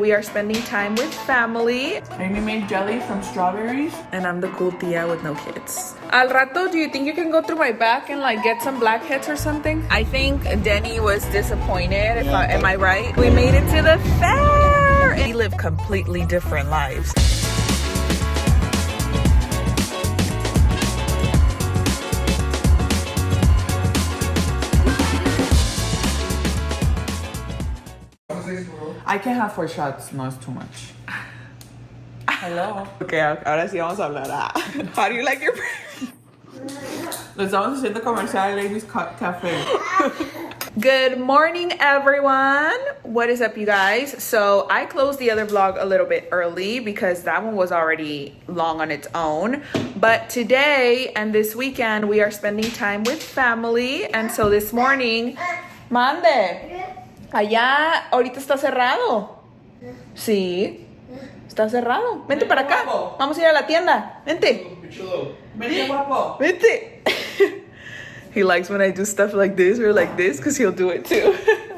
We are spending time with family. Amy made jelly from strawberries. And I'm the cool tia with no kids. Al rato, do you think you can go through my back and like get some blackheads or something? I think Denny was disappointed, am I right? We made it to the fair! We live completely different lives. I can have 4 shots, no, it's too much. Hello. Okay, ahora sí vamos a hablar. How do you like your Les vamos a hacer de comercial Ladies Cafe. Good morning, everyone. What is up, you guys? So I closed the other vlog a little bit early because that one was already long on its own. But today and this weekend, we are spending time with family. And so this morning, mande. Allá ahorita está cerrado. Sí, está cerrado. Vente para acá. Vamos a ir a la tienda. Vente. Vente, guapo. Vente. He likes when I do stuff like this or like this because he'll do it too.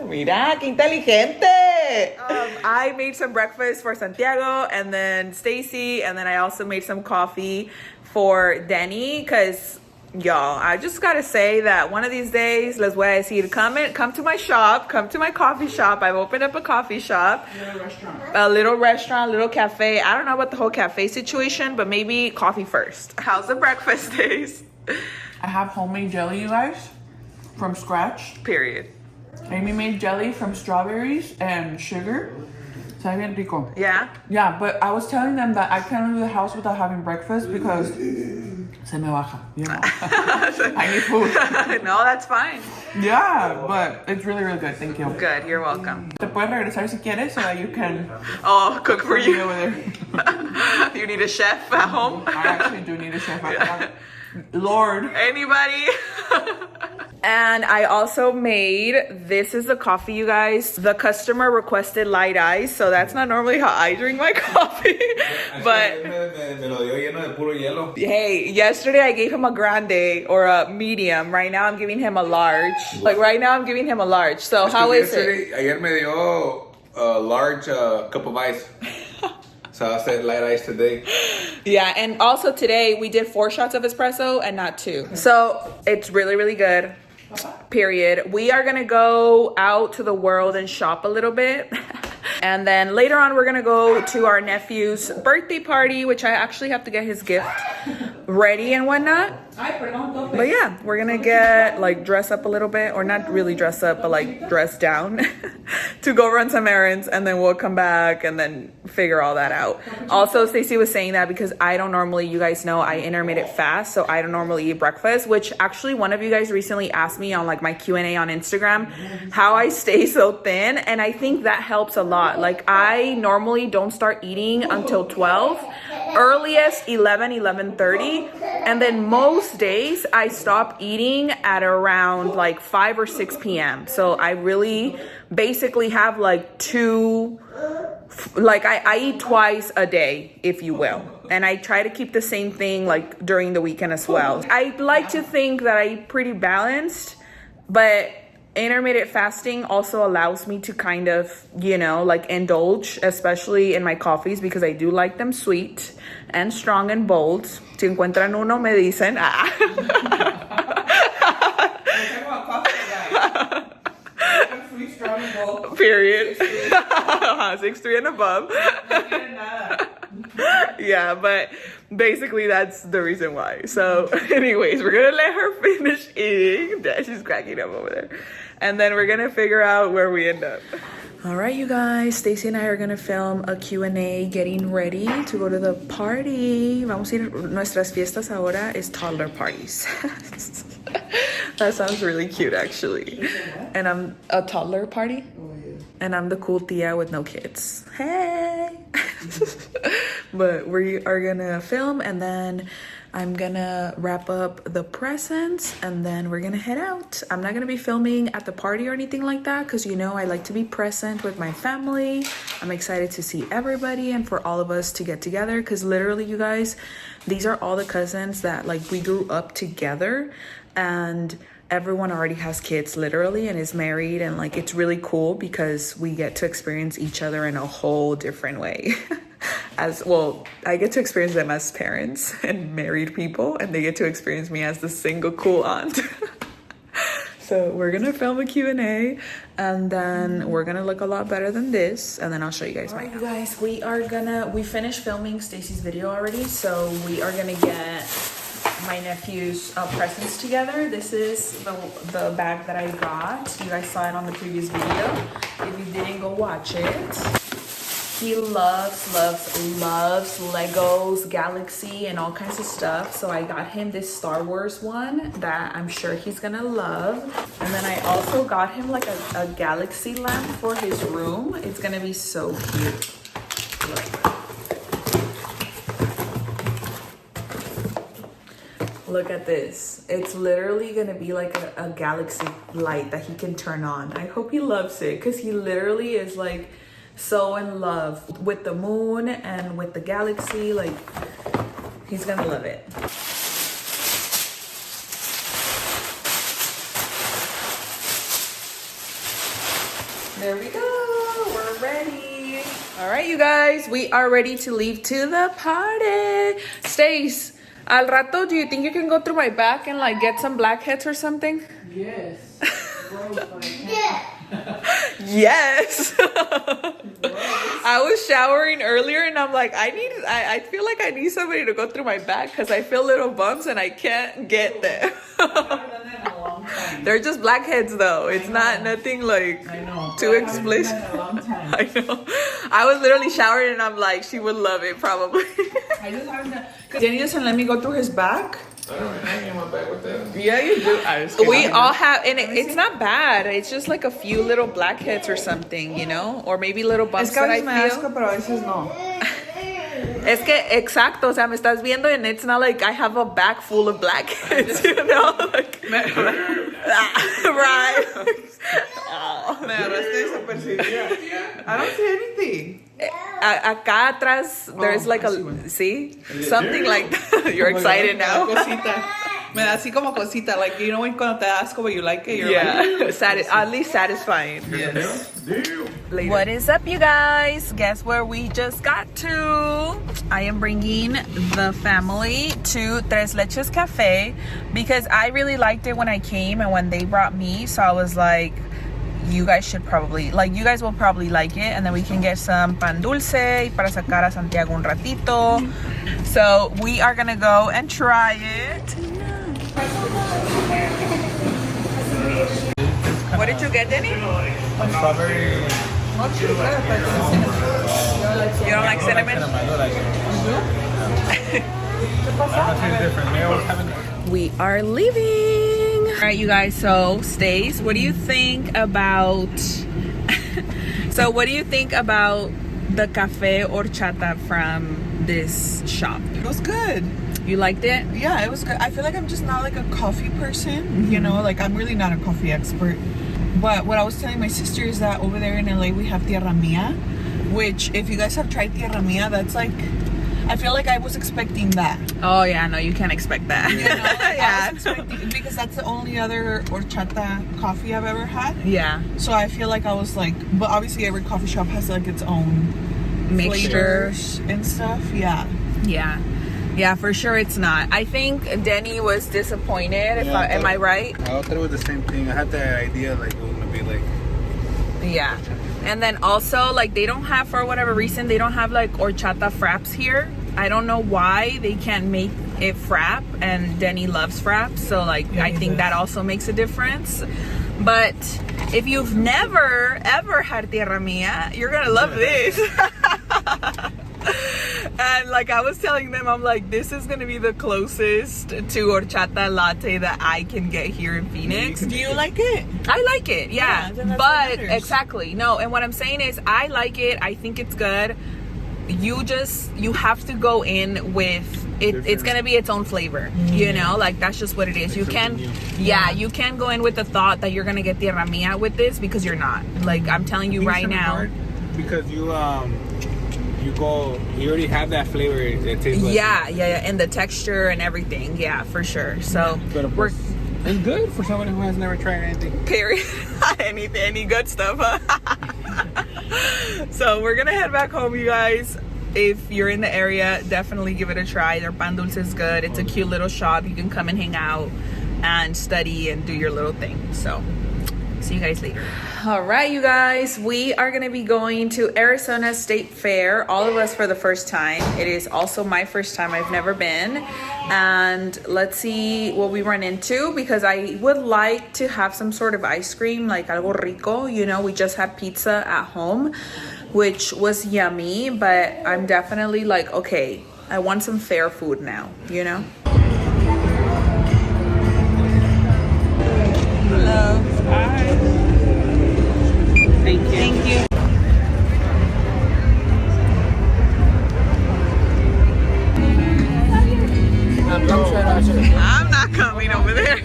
Mira, qué inteligente. I made some breakfast for Santiago and then Stacy, and then I also made some coffee for Denny because y'all, I just gotta say that one of these days, les voy a decir, come to my shop, come to my coffee shop. I've opened up a coffee shop, a little restaurant, a little cafe. I don't know about the whole cafe situation, but maybe coffee first. How's the breakfast days? I have homemade jelly, you guys, from scratch. Period. Amy made jelly from strawberries and sugar. Sabe bien rico. Yeah? Yeah, but I was telling them that I can't leave the house without having breakfast because se me baja, you know. I need food. No, that's fine. Yeah, but it's really, really good. Thank you. Good, you're welcome. Te puedes regresar si quieres so that you can Cook for be you. over there. You need a chef at home? I actually do need a chef. Lord. Anybody? And I also made, this is the coffee, you guys. The customer requested light ice, so that's not normally how I drink my coffee. But hey, yesterday I gave him a grande or a medium. Right now I'm giving him a large. Like right now I'm giving him a large. So how is it? Ayer me dio a large cup of ice. So I said light ice today. Yeah, and also today we did 4 shots of espresso and not 2. So it's really, really good. Period. We are gonna go out to the world and shop a little bit. And then later on, we're gonna go to our nephew's birthday party, which I actually have to get his gift ready and whatnot. But yeah, we're gonna get like dress up a little bit, or not really dress up, but like dress down to go run some errands, and then we'll come back and then figure all that out. Also, Stacey was saying that because I don't normally, you guys know, I intermittent fast, so I don't normally eat breakfast, which actually one of you guys recently asked me on like my Q&A on Instagram how I stay so thin, and I think that helps a lot. Like I normally don't start eating until 12, earliest 11:30, and then most days I stop eating at around like 5 or 6 p.m. So I really basically have like I eat twice a day, if you will. And I try to keep the same thing like during the weekend as well. I like to think that I eat pretty balanced, but intermittent fasting also allows me to kind of, you know, like indulge, especially in my coffees, because I do like them sweet and strong and bold. Si encuentran uno, me dicen. Period. 6'3" and above. Yeah, but basically that's the reason why. So anyways, we're gonna let her finish eating. She's cracking up over there. And then we're gonna figure out where we end up. All right, you guys, Stacey and I are gonna film a Q&A getting ready to go to the party. Vamos a ir, nuestras fiestas ahora is toddler parties. That sounds really cute, actually. And I'm a toddler party. And I'm the cool tia with no kids. Hey! But we are gonna film, and then I'm gonna wrap up the presents, and then we're gonna head out. I'm not gonna be filming at the party or anything like that because, you know, I like to be present with my family. I'm excited to see everybody and for all of us to get together because literally, you guys, these are all the cousins that like we grew up together, and everyone already has kids literally and is married, and like it's really cool because we get to experience each other in a whole different way. As well, I get to experience them as parents and married people, and they get to experience me as the single cool aunt. So we're gonna film a Q&A, and then we're gonna look a lot better than this, and then I'll show you guys my house. You guys, we finished filming Stacy's video already, so we are gonna get my nephew's presents together. This is the bag that I got. You guys saw it on the previous video. If you didn't, go watch it. He loves Legos, Galaxy, and all kinds of stuff. So I got him this Star Wars one that I'm sure he's gonna love. And then I also got him like a Galaxy lamp for his room. It's gonna be so cute. Look at this. It's literally gonna be like a Galaxy light that he can turn on. I hope he loves it, because he literally is like so in love with the moon and with the galaxy. Like, he's gonna love it. There we go, we're ready. All right, you guys, we are ready to leave to the party. Stace, al rato, do you think you can go through my back and like get some blackheads or something? Yes. Yes. I was showering earlier and I'm like, I feel like I need somebody to go through my back because I feel little bumps and I can't get there. They're just blackheads though. It's not nothing like too explicit. I know. I was literally showering and I'm like, she would love it probably. I just haven't done, because Danny doesn't let me go through his back. I don't hang in my back with that. Yeah, you do. We all have, and it's not bad. It's just like a few little blackheads or something, you know, or maybe little bumps that I feel. Pero a veces no. Es que exacto, o sea, me estás viendo, and it's not like I have a back full of blackheads, you know, like right. Me agarraste desapercibida. I don't see anything. Acá atrás, there's like a, see? Something like that. You're excited now. Me da así como cosita, like, you know when cuando te das como you like it, you're like, at least satisfying. Yes. What is up, you guys? Guess where we just got to? I am bringing the family to Tres Leches Cafe because I really liked it when I came and when they brought me, so I was like, you guys should probably, like, you guys will probably like it, and then we can get some pan dulce para sacar a Santiago un ratito. So we are gonna go and try it. What did you get, Denny? Strawberry. You don't like cinnamon? We are leaving. All right, you guys, so Stace, what do you think about the cafe horchata from this shop? It was good. You liked it? Yeah, it was good. I feel like I'm just not like a coffee person, you know, like I'm really not a coffee expert. But what I was telling my sister is that over there in LA we have Tierra Mia, which if you guys have tried Tierra Mia, that's like, I feel like I was expecting that. Oh yeah, no, you can't expect that. You know, like I was expecting, because that's the only other horchata coffee I've ever had. Yeah. So I feel like I was like, but obviously every coffee shop has like its own mixtures and stuff. Yeah. Yeah. Yeah, for sure it's not. I think Denny was disappointed. Am I right? I thought it was the same thing. I had the idea like it was gonna be like. Yeah. And then also, like, they don't have, for whatever reason, they don't have like horchata fraps here. I don't know why they can't make it frap, and Denny loves fraps, so like I think that also makes a difference. But if you've never ever had Tierra Mia, you're gonna love this. And like I was telling them, I'm like, this is gonna be the closest to horchata latte that I can get here in Phoenix. Do you like it? I like it, yeah. But exactly, no. And what I'm saying is, I like it. I think it's good. You have to go in with it. It's gonna be its own flavor, you know. Like that's just what it is. You can, you can go in with the thought that you're gonna get Tierra Mia with this, because you're not. Like I'm telling you right now. Because you already have that flavor. It tastes like yeah, and the texture and everything. Yeah, for sure. So It's good for someone who has never tried anything. Period. Any good stuff, huh? So we're gonna head back home, you guys. If you're in the area, definitely give it a try. Their pan dulce is good. It's a cute little shop. You can come and hang out and study and do your little thing. So see you guys later. All right, you guys, we are gonna be going to Arizona State Fair, all of us for the first time. It is also my first time. I've never been, and let's see what we run into, because I would like to have some sort of ice cream, like algo rico. You know, we just had pizza at home, which was yummy, but I'm definitely like, okay, I want some fair food now, you know? Hello. Hi. Thank you. Thank you. I'm not coming over there.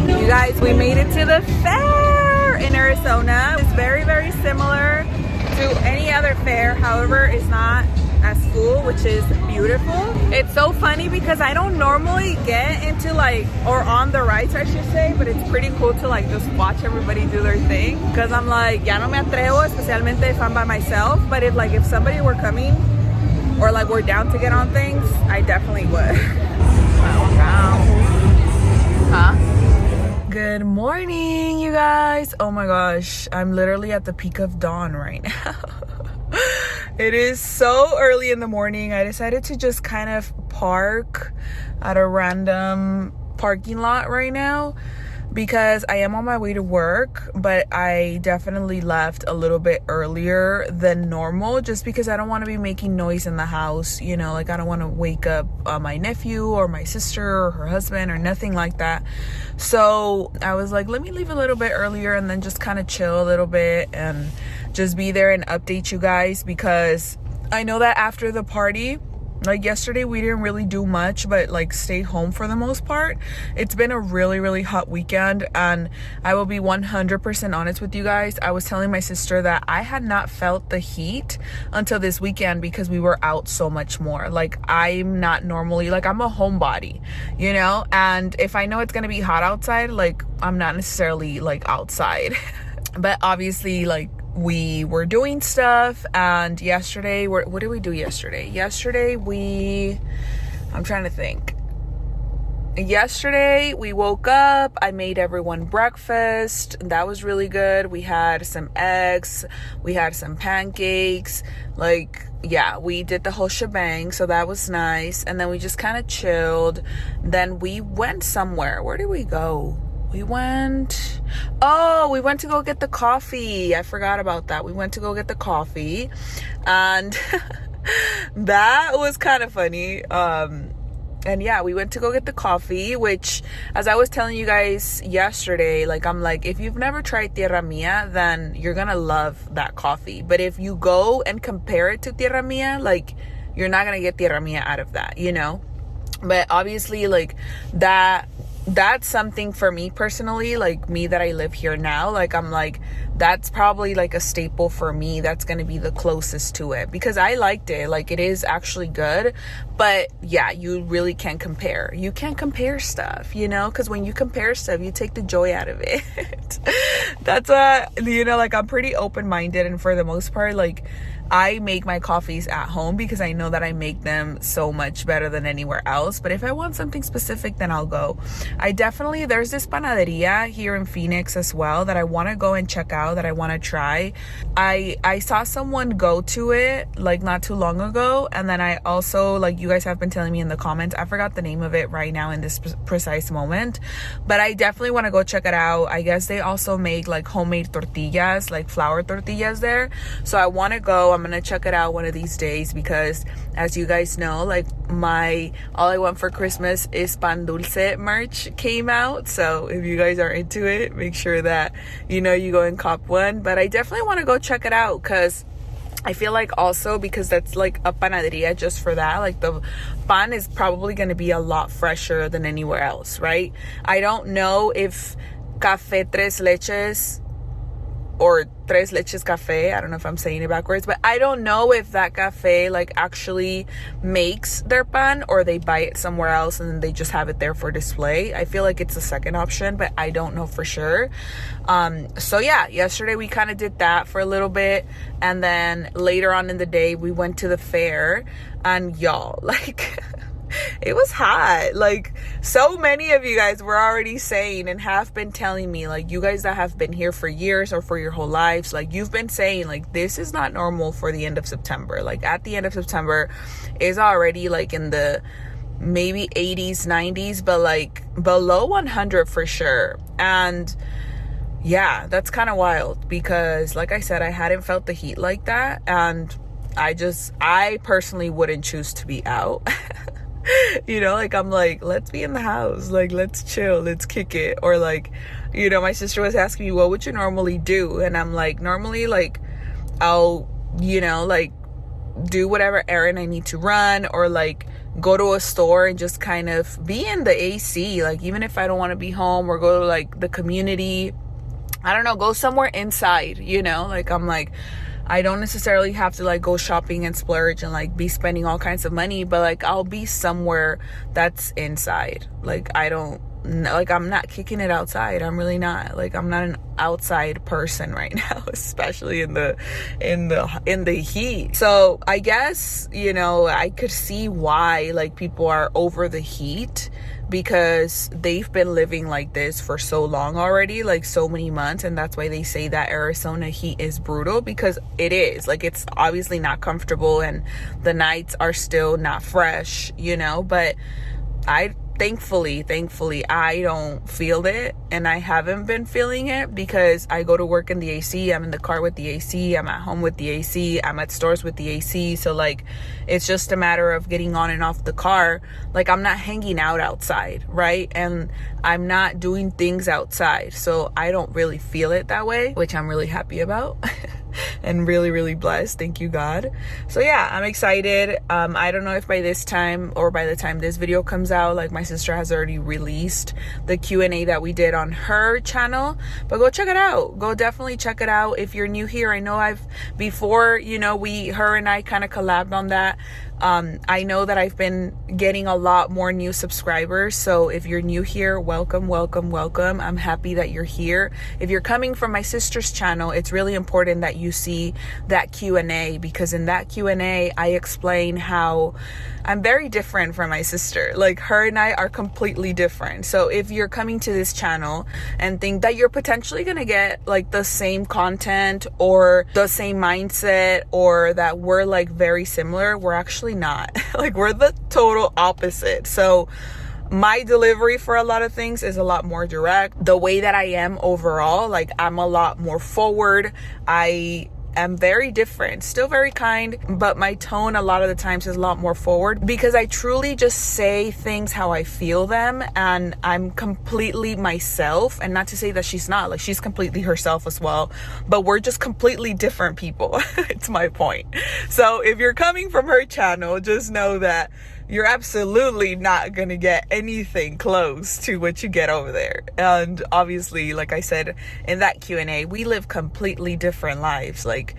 You guys, we made it to the fair in Arizona. It's very, very similar to any other fair. However, it's not as full, which is beautiful. It's so funny because I don't normally get into like, or on the rides I should say, but it's pretty cool to like just watch everybody do their thing, because I'm like, ya no me atrevo, especialmente if I'm by myself. But if somebody were coming, or like we're down to get on things, I definitely would. Huh? Good morning, you guys. Oh my gosh, I'm literally at the peak of dawn right now. It is so early in the morning. I decided to just kind of park at a random parking lot right now because I am on my way to work, but I definitely left a little bit earlier than normal just because I don't want to be making noise in the house, you know, like I don't want to wake up my nephew or my sister or her husband or nothing like that. So I was like, let me leave a little bit earlier and then just kind of chill a little bit and just be there and update you guys, because I know that after the party, like yesterday, we didn't really do much, but like stayed home for the most part. It's been a really, really hot weekend, and I will be 100% honest with you guys. I was telling my sister that I had not felt the heat until this weekend because we were out so much more. Like I'm not normally, like I'm a homebody, you know? And if I know it's gonna be hot outside, like I'm not necessarily like outside. But obviously, like, we were doing stuff, and yesterday, what did we do yesterday? I'm trying to think. Yesterday, we woke up, I made everyone breakfast. That was really good. We had some eggs, we had some pancakes, like, yeah, we did the whole shebang, so that was nice. And then we just kind of chilled. Then we went somewhere. Where did we go? We went to go get the coffee. I forgot about that. We went to go get the coffee, and that was kind of funny. And yeah, we went to go get the coffee, which, as I was telling you guys yesterday, like I'm like, if you've never tried Tierra Mia, then you're gonna love that coffee. But if you go and compare it to Tierra Mia, like you're not gonna get Tierra Mia out of that, you know? But obviously, like that's something for me personally, like me that I live here now, like I'm like, that's probably like a staple for me. That's going to be the closest to it because I liked it. Like it is actually good, but yeah, you really can't compare. You can't compare stuff, you know, because when you compare stuff, you take the joy out of it. That's what, you know, like I'm pretty open-minded, and for the most part, like I make my coffees at home because I know that I make them so much better than anywhere else. But if I want something specific, then I'll go. There's this panaderia here in Phoenix as well that I want to go and check out, that I want to try. I saw someone go to it like not too long ago, and then I also, like you guys have been telling me in the comments, I forgot the name of it right now in this precise moment, but I definitely want to go check it out. I guess they also make like homemade tortillas, like flour tortillas there, so I want to go. I'm gonna check it out one of these days because, as you guys know, like my all I want for Christmas is pan dulce merch came out. So if you guys are into it, make sure that you know you go and cop one. But I definitely want to go check it out because I feel like also because that's like a panaderia just for that, like the pan is probably going to be a lot fresher than anywhere else, right? I don't know if Café Tres Leches or Tres Leches Cafe. I don't know if I'm saying it backwards, but I don't know if that cafe like actually makes their pan or they buy it somewhere else and they just have it there for display. I feel like it's the second option, but I don't know for sure. So yeah, yesterday we kind of did that for a little bit, and then later on in the day we went to the fair, and y'all, like it was hot. Like, so many of you guys were already saying and have been telling me, like, you guys that have been here for years or for your whole lives, like, you've been saying, like, this is not normal for the end of September. Like, at the end of September is already like in the maybe 80s, 90s, but like below 100 for sure. And yeah, that's kind of wild because, like I said, I hadn't felt the heat like that, and I personally wouldn't choose to be out. You know, like, I'm like, let's be in the house, like, let's chill, let's kick it. Or like, you know, my sister was asking me, what would you normally do? And I'm like, normally, like, I'll, you know, like, do whatever errand I need to run, or like go to a store and just kind of be in the AC, like, even if I don't want to be home, or go to like the community, I don't know, go somewhere inside, you know. Like, I'm like, I don't necessarily have to like go shopping and splurge and like be spending all kinds of money, but like I'll be somewhere that's inside. Like, I don't, like, I'm not kicking it outside. I'm really not. Like, I'm not an outside person right now, especially in the heat. So I guess, you know, I could see why like people are over the heat, because they've been living like this for so long already, like so many months. And that's why they say that Arizona heat is brutal, because it is. Like, it's obviously not comfortable and the nights are still not fresh, you know. But thankfully I don't feel it, and I haven't been feeling it because I go to work in the AC, I'm in the car with the AC, I'm at home with the AC, I'm at stores with the AC. So like, it's just a matter of getting on and off the car. Like, I'm not hanging out outside, right? And I'm not doing things outside, so I don't really feel it that way, which I'm really happy about. And really, really blessed. Thank you, God. So yeah, I'm excited. I don't know if by this time, or by the time this video comes out, like, my sister has already released the Q&A that we did on her channel, but go check it out. Go definitely check it out. If you're new here, I know before, you know, her and I kind of collabed on that. I know that I've been getting a lot more new subscribers. So if you're new here, welcome. I'm happy that you're here. If you're coming from my sister's channel, it's really important that you see that Q&A, because in that Q&A, I explain how I'm very different from my sister. Like, her and I are completely different. So if you're coming to this channel and think that you're potentially going to get like the same content or the same mindset, or that we're like very similar, we're actually not. Like, we're the total opposite. So my delivery for a lot of things is a lot more direct. The way that I am overall, like, I'm a lot more forward. I am very different, still very kind, but my tone a lot of the times is a lot more forward, because I truly just say things how I feel them, and I'm completely myself. And not to say that she's not, like, she's completely herself as well, but we're just completely different people. It's my point. So if you're coming from her channel, just know that you're absolutely not gonna get anything close to what you get over there. And obviously, like I said in that Q&A, we live completely different lives, like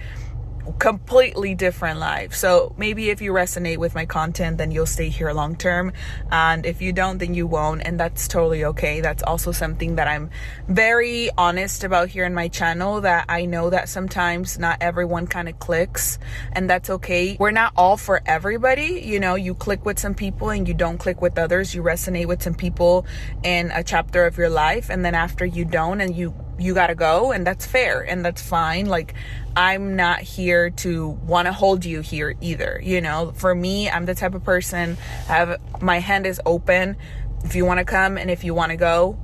completely different lives. So maybe if you resonate with my content, then you'll stay here long term, and if you don't, then you won't, and that's totally okay. That's also something that I'm very honest about here in my channel, that I know that sometimes not everyone kind of clicks, and that's okay. We're not all for everybody, you know. You click with some people and you don't click with others. You resonate with some people in a chapter of your life, and then after you don't, and you gotta go, and that's fair and that's fine. Like, I'm not here to want to hold you here either, you know. For me, I'm the type of person, my hand is open. If you want to come and if you want to go,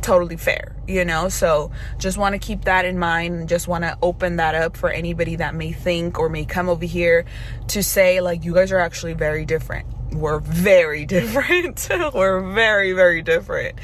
totally fair, you know. So just want to keep that in mind, and just want to open that up for anybody that may think or may come over here to say, like, you guys are actually very different. We're very different. We're very, very different,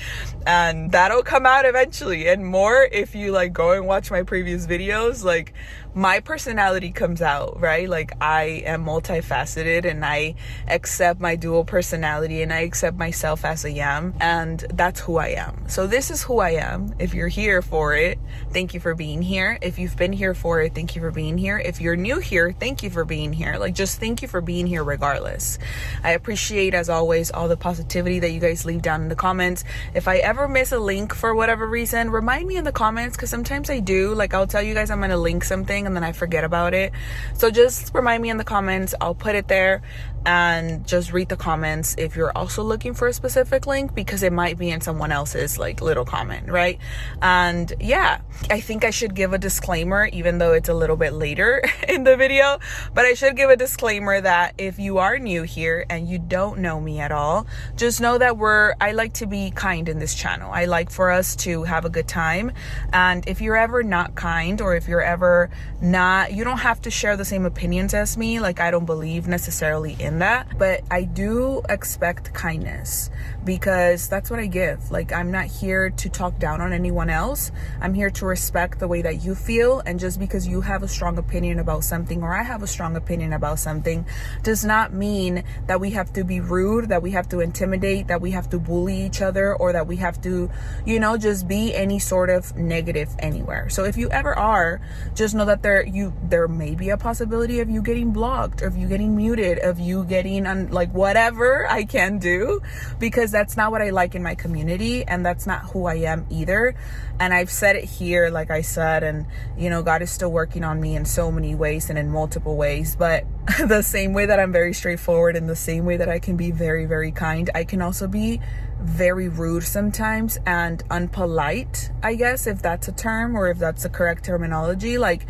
and that'll come out eventually, and more if you like go and watch my previous videos. Like, my personality comes out, right? Like, I am multifaceted, and I accept my dual personality, and I accept myself as I am, and that's who I am. So this is who I am. If you're here for it, thank you for being here. If you've been here for it, thank you for being here. If you're new here, thank you for being here. Like, just thank you for being here regardless. I appreciate, as always, all the positivity that you guys leave down in the comments. If I ever miss a link for whatever reason, remind me in the comments, because sometimes I do. Like, I'll tell you guys I'm going to link something and then I forget about it. So just remind me in the comments. I'll put it there, and just read the comments if you're also looking for a specific link, because it might be in someone else's like little comment, right? And yeah, I think I should give a disclaimer, even though it's a little bit later in the video, but I should give a disclaimer that if you are new here and you don't know me at all, just know that I like to be kind in this channel. I like for us to have a good time. And if you're ever not kind, or if you're ever not, you don't have to share the same opinions as me. Like, I don't believe necessarily in that, but I do expect kindness, because that's what I give. Like, I'm not here to talk down on anyone else. I'm here to respect the way that you feel, and just because you have a strong opinion about something, or I have a strong opinion about something, does not mean that we have to be rude, that we have to intimidate, that we have to bully each other, or that we have to, you know, just be any sort of negative anywhere. So if you ever are, just know that there may be a possibility of you getting blocked, of you getting muted, of you getting like whatever I can do, because that's not what I like in my community, and that's not who I am either. And I've said it here, like I said, and you know, God is still working on me in so many ways and in multiple ways, but the same way that I'm very straightforward, and the same way that I can be very, very kind, I can also be very rude sometimes and unpolite, I guess, if that's a term, or if that's the correct terminology. Like,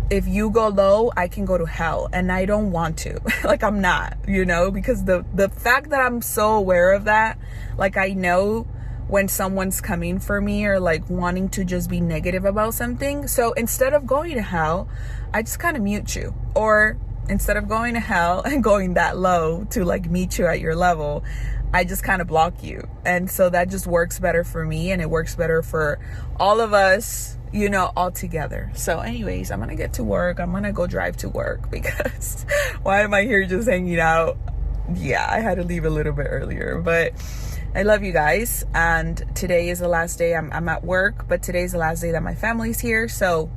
if you go low, I can go to hell, and I don't want to. Like, I'm not, you know, because the fact that I'm so aware of that, like, I know when someone's coming for me, or like wanting to just be negative about something. So instead of going to hell, I just kind of mute you. Or instead of going to hell and going that low to like meet you at your level, I just kind of block you. And so that just works better for me, and it works better for all of us, you know, all together. So anyways, I'm gonna get to work. I'm gonna go drive to work, because why am I here just hanging out? Yeah, I had to leave a little bit earlier, but I love you guys. And today is the last day. I'm at work, but today's the last day that my family's here. So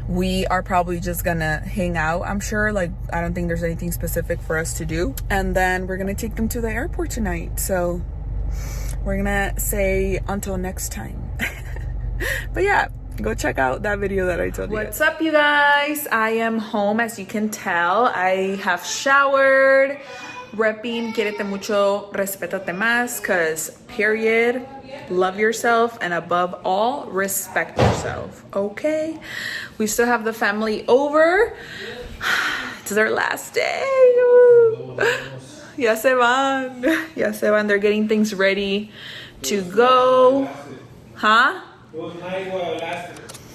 we are probably just gonna hang out, I'm sure. Like, I don't think there's anything specific for us to do. And then we're gonna take them to the airport tonight. So we're gonna say until next time. But yeah, go check out that video that I told you. What's up, you guys? I am home, as you can tell. I have showered, repping quérete mucho, respétate más, because period, love yourself, and above all, respect yourself, okay? We still have the family over. It's their last day. Ya se van. Ya se van. They're getting things ready to go. Huh?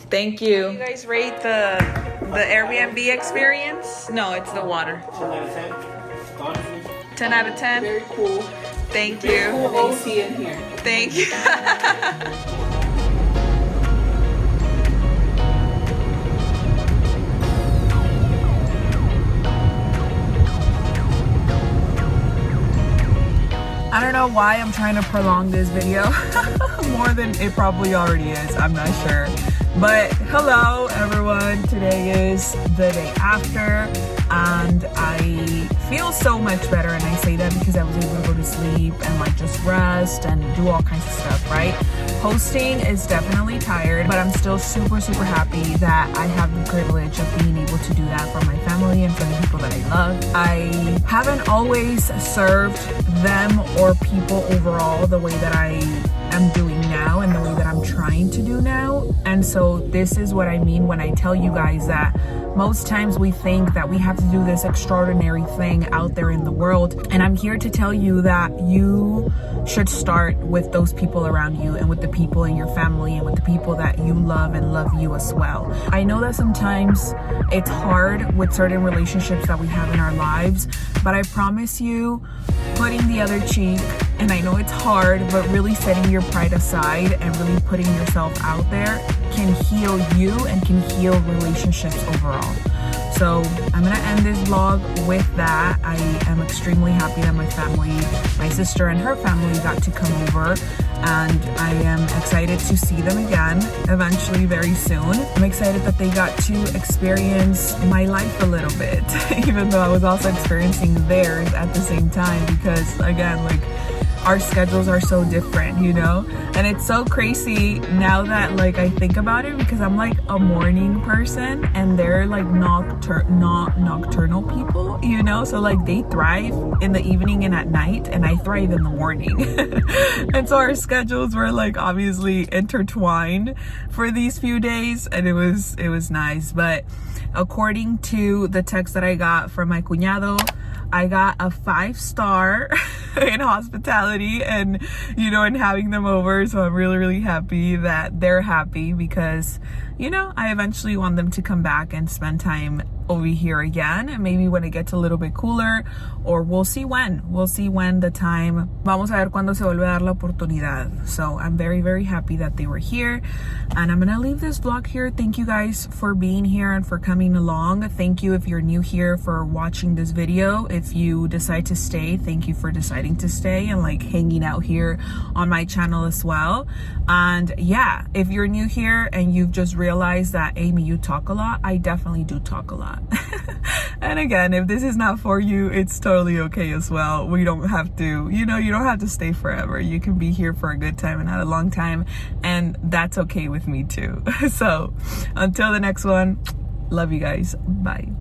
Thank you. You guys rate the Airbnb experience? No, it's the water. 10 out of 10. Very cool. Thank you. Cool AC in here. Thank you. I don't know why I'm trying to prolong this video more than it probably already is. I'm not sure. But hello everyone. Today is the day after, and I feel so much better. And I say that because I was able to go to sleep and like just rest and do all kinds of stuff, right? Hosting is definitely tired, but I'm still super happy that I have the privilege of being able to do that for my family and for the people that I love. I haven't always served them or people overall the way that I am doing now and the way that I'm trying to do now. And so this is what I mean when I tell you guys that most times we think that we have to do this extraordinary thing out there in the world. And I'm here to tell you that you should start with those people around you and with the people in your family and with the people that you love and love you as well. I know that sometimes it's hard with certain relationships that we have in our lives, but I promise you, putting the other cheek and I know it's hard, but really setting your pride aside and really putting yourself out there can heal you and can heal relationships overall. So I'm gonna end this vlog with that. I am extremely happy that my family, my sister and her family got to come over, and I am excited to see them again eventually very soon. I'm excited that they got to experience my life a little bit, even though I was also experiencing theirs at the same time, because again, like, our schedules are so different, you know? And it's so crazy now that, like, I think about it, because I'm like a morning person and they're like nocturnal people, you know? So like they thrive in the evening and at night, and I thrive in the morning. And so our schedules were like obviously intertwined for these few days, and it was nice. But according to the text that I got from my cuñado, I got a 5-star in hospitality and, you know, and having them over. So I'm really, really happy that they're happy, because, you know, I eventually want them to come back and spend time over here again, and maybe when it gets a little bit cooler, or we'll see when the time, vamos a ver cuando se vuelve a dar la oportunidad. So I'm very, very happy that they were here, and I'm gonna leave this vlog here. Thank you guys for being here and for coming along. Thank you if you're new here for watching this video. If you decide to stay, thank you for deciding to stay and like hanging out here on my channel as well. And yeah, if you're new here and you've just realized that, Amy, you talk a lot, I definitely do talk a lot. And again, if this is not for you, it's totally okay as well. We don't have to, you know, you don't have to stay forever. You can be here for a good time and not a long time, and that's okay with me too. So until the next one, love you guys. Bye.